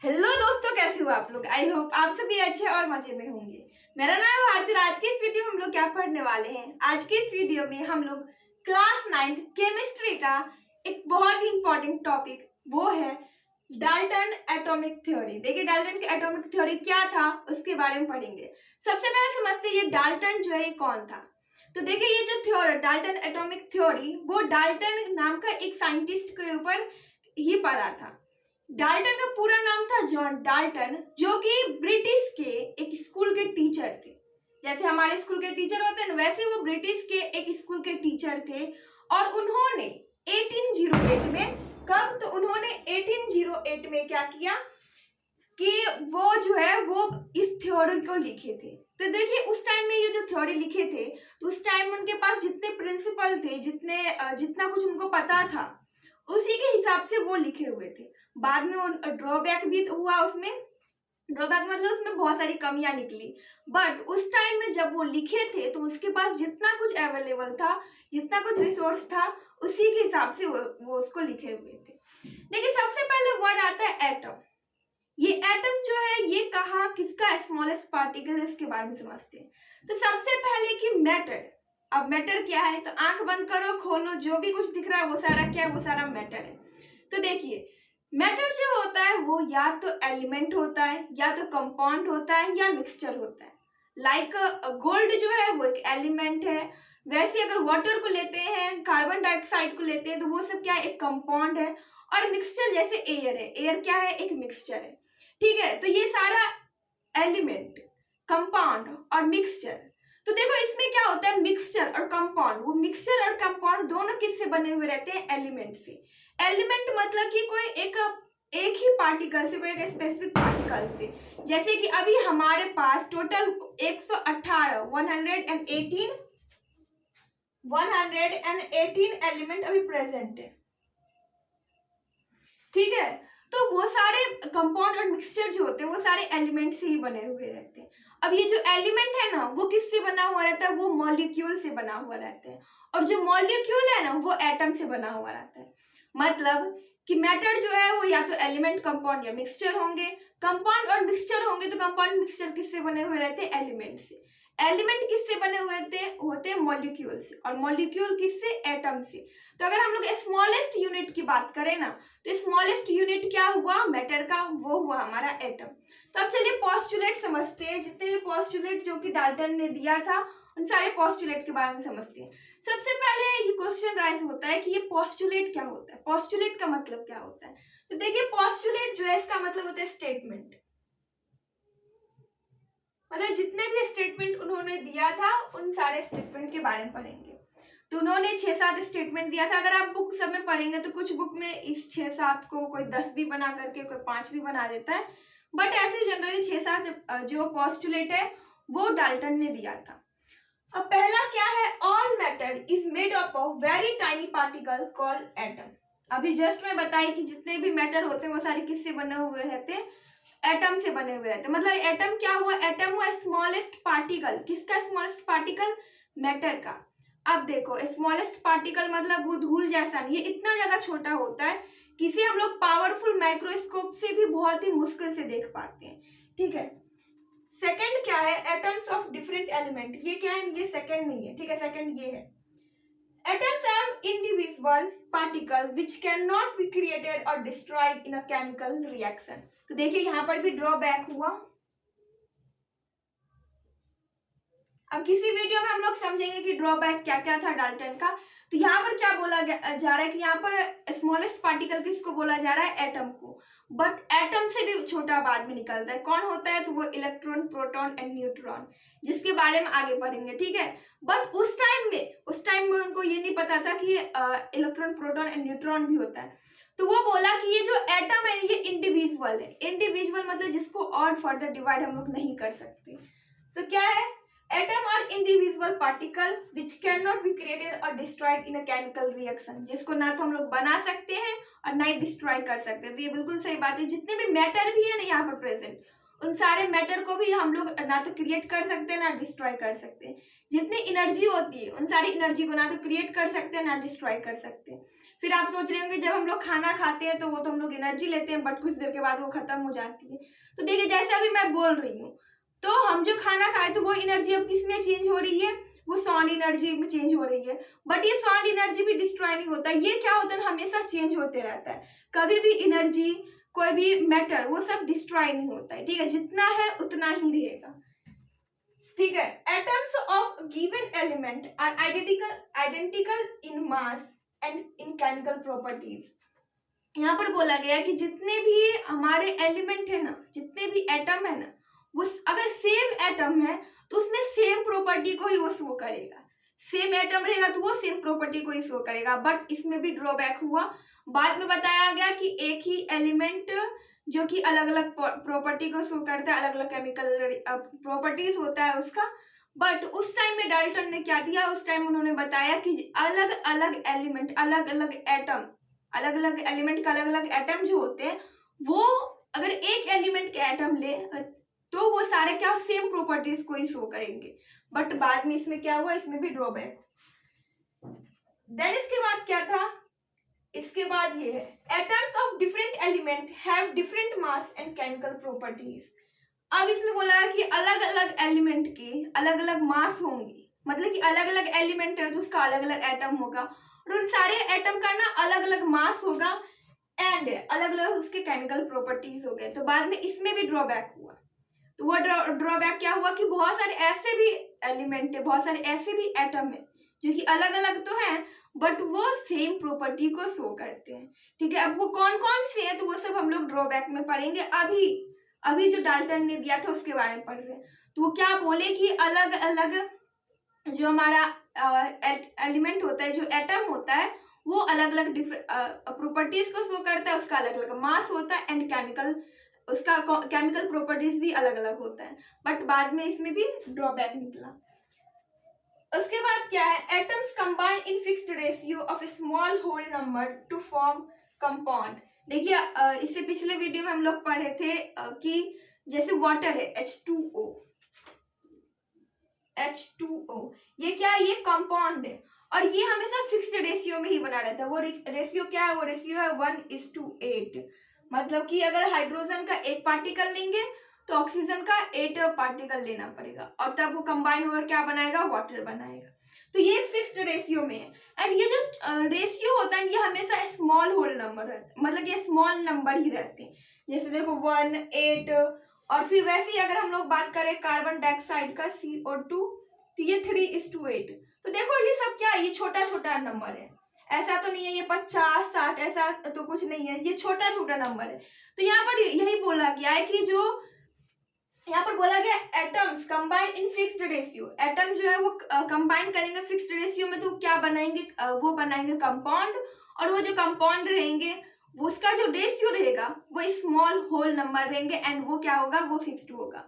Hello दोस्तों, कैसे हो आप लोग। आई होप आप सभी अच्छे और मजे में होंगे। मेरा नाम है भारती। आज के इस वीडियो में हम लोग क्या पढ़ने वाले हैं। आज के इस वीडियो में हम लोग क्लास 9th केमिस्ट्री का एक बहुत ही इंपॉर्टेंट टॉपिक वो है डाल्टन एटॉमिक थ्योरी। देखिए डाल्टन की एटॉमिक थ्योरी क्या था उसके बारे में पढ़ेंगे। सबसे पहले समझते हैं ये डाल्टन जो है कौन था। तो देखिए ये जो थ्योरी डाल्टन एटॉमिक थ्योरी वो डाल्टन नाम का एक साइंटिस्ट के ऊपर ही पढ़ा था। डाल्टन का पूरा नाम था जॉन डाल्टन, जो कि ब्रिटिश के एक स्कूल के टीचर थे। जैसे हमारे स्कूल के टीचर होते हैं वैसे वो ब्रिटिश के एक स्कूल के टीचर थे। और उन्होंने 1808 में तो उन्होंने 1808 में क्या किया कि वो जो है वो इस थ्योरी को लिखे थे। तो देखिए उस टाइम में ये जो थ्योरी लिखे थे तो उस टाइम उनके पास जितने प्रिंसिपल थे, जितना कुछ उनको पता था उसी के हिसाब से वो लिखे हुए थे। बाद में ड्रॉबैक भी हुआ उसमें। ड्रॉबैक मतलब उसमें बहुत सारी कमियां निकली। बट उस टाइम में जब वो लिखे थे तो उसके पास जितना कुछ अवेलेबल था, जितना कुछ रिसोर्स था, उसी के हिसाब से वो उसको लिखे हुए थे। देखिए सबसे पहले वर्ड आता है एटम। ये एटम जो है ये कहा किसका स्मॉलेस्ट पार्टिकल है इसके बारे में समझते हैं। तो सबसे पहले कि मैटर। अब मैटर क्या है, तो आंख बंद करो खोलो, जो भी कुछ दिख रहा है वो सारा क्या है, वो सारा मैटर है। तो देखिए मैटर जो होता है वो या तो एलिमेंट होता है, या तो कंपाउंड होता है, या मिक्सचर होता है। लाइक गोल्ड जो है वो एक एलिमेंट है। वैसे अगर वाटर को लेते हैं, कार्बन डाइऑक्साइड को लेते हैं, तो वो सब क्या है, एक कंपाउंड है। और मिक्सचर जैसे एयर है, एयर क्या है, एक मिक्सचर है। ठीक है, तो ये सारा एलिमेंट, कंपाउंड और मिक्सचर। तो देखो इसमें क्या होता है, मिक्सचर और कंपाउंड। वो मिक्सचर और कंपाउंड दोनों किससे बने हुए रहते हैं, एलिमेंट से। एलिमेंट मतलब कि कोई एक ही पार्टिकल से, कोई एक स्पेसिफिक पार्टिकल से। जैसे कि अभी हमारे पास टोटल 118 एलिमेंट अभी प्रेजेंट है। ठीक है, तो वो सारे कंपाउंड और मिक्सचर जो होते हैं वो सारे एलिमेंट से ही बने हुए रहते हैं। अब ये जो एलिमेंट है ना वो किससे बना हुआ रहता है, वो मॉलिक्यूल से बना हुआ रहता है। और जो मॉलिक्यूल है ना वो एटम से बना हुआ रहता है। मतलब कि मैटर जो है वो या तो एलिमेंट, कंपाउंड या मिक्सचर होंगे। कंपाउंड और मिक्सचर होंगे तो कंपाउंड मिक्सचर किससे बने हुए रहते हैं, एलिमेंट से। एलिमेंट किससे बने हुए होते हैं मॉलिक्यूल से। और मॉलिक्यूल किससे, एटम से। तो अगर हम लोग स्मॉलेस्ट यूनिट की बात करें ना तो स्मॉलेस्ट यूनिट क्या हुआ, मैटर का, वो हुआ हमारा एटम। तो अब चलिए पोस्टुलेट समझते हैं। जितने भी पोस्टुलेट जो कि डाल्टन ने दिया था उन सारे पोस्टुलेट के बारे में समझते हैं। सबसे पहले ये क्वेश्चन राइज होता है कि ये पोस्टुलेट क्या होता है, पोस्टुलेट का मतलब क्या होता है। तो देखिए पोस्टुलेट जो है इसका मतलब होता है स्टेटमेंट। मतलब जितने भी स्टेटमेंट उन्होंने दिया था उन सारे स्टेटमेंट के बारे में पढ़ेंगे। तो उन्होंने 6-7 स्टेटमेंट दिया था। अगर आप बुक सब में पढ़ेंगे तो कुछ बुक में इस 6-7 को कोई 10 भी बना करके, कोई 5 भी बना देता है। बट ऐसे जनरली 6-7 जो पोस्टुलेट है वो डाल्टन ने दिया था। अब पहला क्या है, all matter is made up of very tiny particle called atom. अभी जस्ट मैं बताई कि जितने भी मैटर होते हैं वो सारे किससे बने हुए रहते हैं, एटम से बने हुए रहते हैं। मतलब एटम क्या हुआ, एटम हुआ स्मॉलेस्ट पार्टिकल। किसका स्मॉलेस्ट पार्टिकल, मैटर का। अब देखो स्मॉलेस्ट पार्टिकल मतलब वो धूल जैसा नहीं, ये इतना ज्यादा छोटा होता है कि इसे हम लोग पावरफुल माइक्रोस्कोप से भी बहुत ही मुश्किल से देख पाते हैं। ठीक है, सेकंड क्या है, एटम्स ऑफ डिफरेंट एलिमेंट। ये क्या है, ये सेकंड नहीं है। ठीक है, सेकंड ये है, atoms are indivisible particle which cannot be created or destroyed in a chemical reaction। तो देखिए यहाँ पर भी ड्रॉबैक हुआ। अब किसी वीडियो में हम लोग समझेंगे कि ड्रॉबैक क्या क्या था डाल्टन का। तो यहाँ पर क्या बोला जा रहा है कि यहाँ पर स्मॉलेस्ट पार्टिकल किसको बोला जा रहा है, एटम को। बट एटम से भी छोटा बाद में निकलता है, कौन होता है, तो वो इलेक्ट्रॉन, प्रोटॉन एंड न्यूट्रॉन, जिसके बारे में आगे पढ़ेंगे। ठीक है, बट उस टाइम में उनको ये नहीं पता था कि इलेक्ट्रॉन, प्रोटॉन एंड न्यूट्रॉन भी होता है। तो वो बोला कि ये जो एटम है ये इंडिविजुअल है। इंडिविजुअल मतलब जिसको और फर्दर डिवाइड हम लोग नहीं कर सकते। तो क्या है, atom are individual particle which can not be created और destroyed in a chemical reaction, जिसको ना तो हम लोग बना सकते हैं और ना ही डिस्ट्रॉय कर सकते हैं। तो ये बिल्कुल सही बात है। जितने भी मैटर भी है ना यहाँ पर प्रेजेंट उन सारे मैटर को भी हम लोग ना तो क्रिएट कर सकते हैं ना डिस्ट्रॉय कर सकते हैं। जितनी एनर्जी होती है उन सारी एनर्जी को ना तो क्रिएट कर सकते हैं ना डिस्ट्रॉय कर सकते हैं। फिर आप सोच रहे होंगे जब हम लोग खाना खाते हैं तो वो तो हम लोग एनर्जी लेते हैं, बट कुछ देर के बाद वो खत्म हो जाती है। तो देखिए जैसे अभी मैं बोल रही हूँ, तो हम जो खाना खाए तो वो एनर्जी अब किस में चेंज हो रही है, वो साउंड एनर्जी में चेंज हो रही है। बट ये साउंड एनर्जी भी डिस्ट्रॉय नहीं होता, ये क्या होता है हमेशा चेंज होते रहता है। कभी भी एनर्जी, कोई भी मैटर, वो सब डिस्ट्रॉय नहीं होता है, ठीक है, जितना है उतना ही रहेगा, ठीक है। Atoms of given element are identical in mass and in chemical properties. यहाँ पर बोला गया है कि जितने भी हमारे एलिमेंट है ना, जितने भी एटम है ना, वो अगर सेम एटम है तो उसमें सेम प्रॉपर्टी को ही वो शो करेगा। सेम एटम रहेगा तो वो सेम प्रॉपर्टी को ही शो करेगा। बट इसमें भी ड्रॉबैक हुआ, बाद में बताया गया कि एक ही एलिमेंट जो कि अलग अलग प्रॉपर्टी को शो करता है, अलग अलग केमिकल प्रॉपर्टीज होता है उसका। बट उस टाइम में डाल्टन ने क्या दिया, उस टाइम उन्होंने बताया कि अलग अलग एलिमेंट, अलग अलग एटम, अलग अलग एलिमेंट का अलग अलग एटम जो होते हैं, वो अगर एक एलिमेंट के एटम ले तो वो सारे क्या सेम प्रॉपर्टीज को ही शो करेंगे। बट बाद में इसमें क्या हुआ, इसमें भी ड्रॉबैक। देन इसके बाद क्या था, इसके बाद ये है atoms of different element have different mass and chemical properties. अब इसमें बोला है कि अलग अलग एलिमेंट के अलग अलग मास होंगे, मतलब कि अलग अलग एलिमेंट है तो उसका अलग अलग एटम होगा, और उन सारे एटम का ना अलग अलग मास होगा एंड अलग अलग उसके केमिकल प्रॉपर्टीज हो गए। तो बाद में इसमें भी ड्रॉबैक हुआ। तो वो ड्रॉबैक क्या हुआ कि बहुत सारे ऐसे भी एलिमेंट है, बहुत सारे ऐसे भी एटम है जो कि अलग अलग तो हैं बट वो सेम प्रॉपर्टी को शो करते हैं, ठीक है। अब वो कौन कौन से हैं तो वो सब हम लोग ड्रॉबैक में पढ़ेंगे। अभी जो डाल्टन ने दिया था उसके बारे में पढ़ रहे हैं। तो वो क्या बोले कि अलग अलग जो हमारा एलिमेंट होता है, जो एटम होता है, वो अलग अलग प्रॉपर्टीज को शो करता है, उसका अलग अलग मास होता है एंड उसका केमिकल प्रॉपर्टीज भी अलग अलग होता है। बट बाद में इसमें भी ड्रॉबैक निकला। उसके बाद क्या है, atoms combine in fixed ratio of a small whole number to form compound. देखिए इससे पिछले वीडियो में हम लोग पढ़े थे कि जैसे वाटर है H2O, ये क्या है, ये कंपाउंड है और ये हमेशा फिक्स्ड रेशियो में ही बना रहता है। वो रेशियो क्या है, वो रेशियो है 1:8। मतलब कि अगर हाइड्रोजन का 1 पार्टिकल लेंगे तो ऑक्सीजन का 8 पार्टिकल लेना पड़ेगा और तब वो कंबाइन होकर क्या बनाएगा, वाटर बनाएगा। तो ये एक फिक्स्ड रेशियो में है एंड ये जो रेशियो होता है ये हमेशा स्मॉल होल नंबर रहता है, मतलब ये स्मॉल नंबर ही रहते हैं। जैसे देखो 1, 8 और फिर वैसे ही अगर हम लोग बात करें कार्बन डाइऑक्साइड का CO2 तो ये 3:8। तो देखो ये सब क्या है, ये छोटा छोटा नंबर है, ऐसा तो नहीं है ये 50, 60 ऐसा तो कुछ नहीं है, ये छोटा छोटा नंबर है। तो यहाँ पर यही बोला गया है कि जो यहाँ पर बोला गया atoms combine in fixed ratio, atom जो है वो कंबाइन करेंगे फिक्स्ड रेशियो में तो क्या बनाएंगे, वो बनाएंगे कंपाउंड, और वो जो कंपाउंड रहेंगे वो उसका जो रेशियो रहेगा वो स्मॉल होल नंबर रहेंगे एंड वो क्या होगा, वो फिक्स्ड होगा,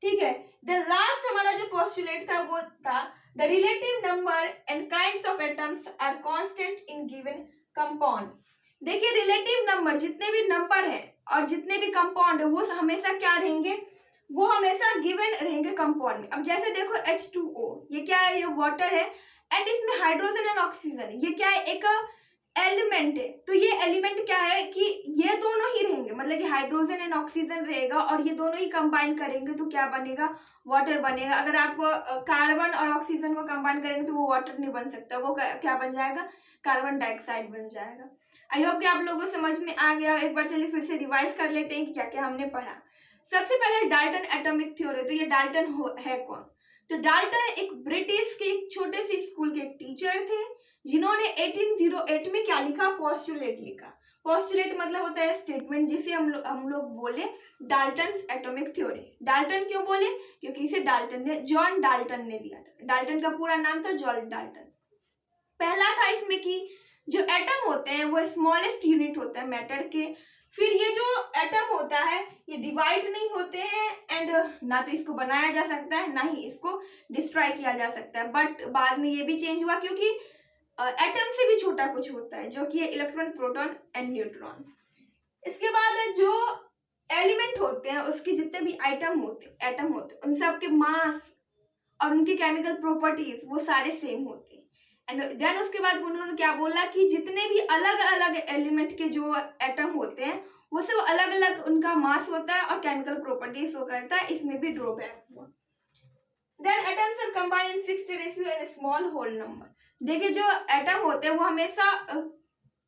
ठीक है। द लास्ट हमारा जो पोस्टुलेट था वो था the relative number and kinds of atoms are constant in given compound. देखिए रिलेटिव नंबर, जितने भी नंबर है और जितने भी कंपाउंड है वो हमेशा क्या रहेंगे, वो हमेशा गिवन रहेंगे कंपाउंड में। अब जैसे देखो H2O, ये क्या है, ये वाटर है एंड इसमें हाइड्रोजन एंड ऑक्सीजन, ये क्या है, एक एलिमेंट है। तो ये एलिमेंट क्या है कि ये दोनों ही रहेंगे, मतलब कि हाइड्रोजन एंड ऑक्सीजन रहेगा और ये दोनों ही कंबाइन करेंगे तो क्या बनेगा, वाटर बनेगा। अगर आप कार्बन और ऑक्सीजन को कंबाइन करेंगे तो वो वाटर नहीं बन सकता, वो क्या बन जाएगा, कार्बन डाइऑक्साइड बन जाएगा। आई होप कि आप लोगों को समझ में आ गया। एक बार चलिए फिर से रिवाइज कर लेते हैं कि क्या क्या हमने पढ़ा। सबसे पहले डाल्टन एटॉमिक थ्योरी। तो ये डाल्टन है कौन, तो डाल्टन एक ब्रिटिश के एक छोटे से स्कूल के टीचर थे जिन्होंने 1808 में क्या लिखा, पोस्टुलेट लिखा। पोस्टुलेट मतलब होता है स्टेटमेंट, जिसे हम लोग बोले डाल्टन्स एटॉमिक थ्योरी। डाल्टन क्यों बोले, क्योंकि इसे जॉन डाल्टन ने दिया था। डाल्टन का पूरा नाम था जॉन डाल्टन। पहला था इसमें कि जो एटम होते हैं वो स्मॉलेस्ट यूनिट होता है मैटर के। फिर ये जो एटम होता है ये डिवाइड नहीं होते हैं एंड ना तो इसको बनाया जा सकता है ना ही इसको डिस्ट्रॉय किया जा सकता है। बट बाद में ये भी चेंज हुआ क्योंकि एटम से भी छोटा कुछ होता है जो कि है इलेक्ट्रॉन, प्रोटॉन एंड न्यूट्रॉन। इसके बाद जो एलिमेंट एलिमेंट होते हैं, उसके जितने भी एटम होते उन सब के मास और उनकी केमिकल प्रॉपर्टीज वो सारे सेम होते हैं। एंड देन उसके बाद उन्होंने क्या बोला कि जितने भी अलग अलग एलिमेंट के जो एटम होते हैं वो सब अलग अलग उनका मास होता है और केमिकल प्रॉपर्टीज शो करता है, इसमें भी ड्रॉबैक हुआ। Then atoms are combined in fixed ratio in small whole number. देखिए जो एटम होते हैं वो हमेशा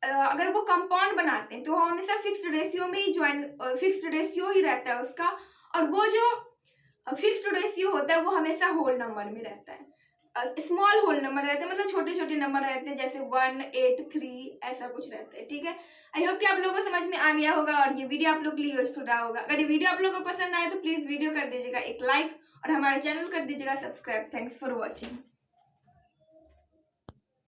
अगर वो कंपाउंड बनाते हैं तो वो हमेशा फिक्स्ड रेशियो में ही फिक्स्ड रेशियो ही रहता है उसका, और वो जो फिक्स्ड रेशियो होता है वो हमेशा होल नंबर में रहता है। स्मॉल होल नंबर रहते हैं, मतलब छोटे छोटे नंबर रहते हैं, जैसे 1, 8, 3 ऐसा कुछ रहता है। ठीक है, आई होप कि आप लोगों को समझ में आ गया होगा और ये वीडियो आप लोग के लिए यूजफुल रहा होगा। अगर ये वीडियो आप लोगों को पसंद आए तो प्लीज वीडियो कर दीजिएगा एक लाइक और हमारे चैनल कर दीजिएगा सब्सक्राइब। Thanks for watching.